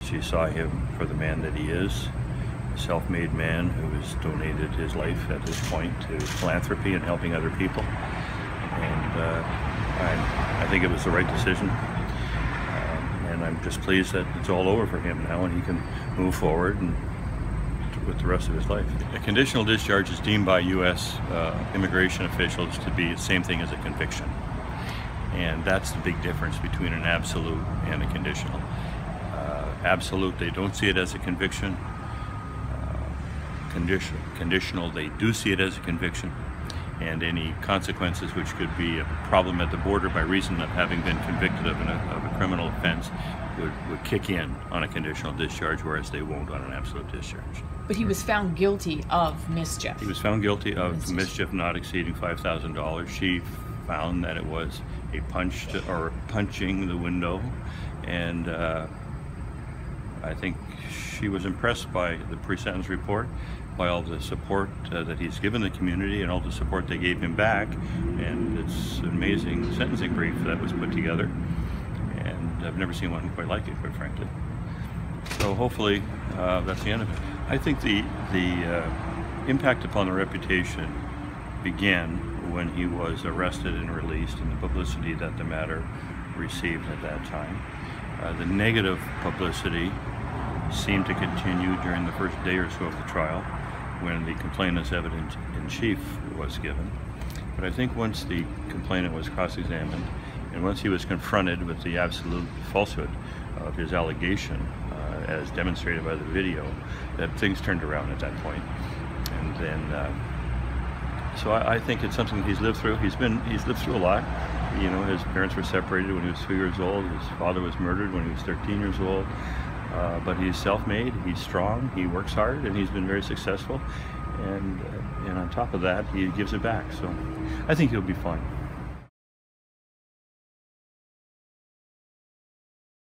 she saw him for the man that he is, a self-made man who has donated his life at this point to philanthropy and helping other people. And I think it was the right decision. And I'm just pleased that it's all over for him now and he can move forward and with the rest of his life. A conditional discharge is deemed by U.S. Immigration officials to be the same thing as a conviction. And that's the big difference between an absolute and a conditional. Absolute, they don't see it as a conviction. Conditional, they do see it as a conviction. And any consequences which could be a problem at the border by reason of having been convicted of a criminal offense would kick in on a conditional discharge, whereas they won't on an absolute discharge. But he was found guilty of mischief. He was found guilty of mischief not exceeding $5,000. She found that it was a punching the window, and I think she was impressed by the pre-sentence report, by all the support that he's given the community and all the support they gave him back, and it's an amazing sentencing brief that was put together, and I've never seen one quite like it, quite frankly. So hopefully that's the end of it. I think the impact upon the reputation began when he was arrested and released, and the publicity that the matter received at that time. The negative publicity seemed to continue during the first day or so of the trial, when the complainant's evidence-in-chief was given. But I think once the complainant was cross-examined, and once he was confronted with the absolute falsehood of his allegation, as demonstrated by the video, that things turned around at that point. And then, so I think it's something he's lived through. He's lived through a lot. You know, his parents were separated when he was 3 years old. His father was murdered when he was 13 years old. But he's self-made, he's strong, he works hard, and he's been very successful. And on top of that, he gives it back. So I think he'll be fine.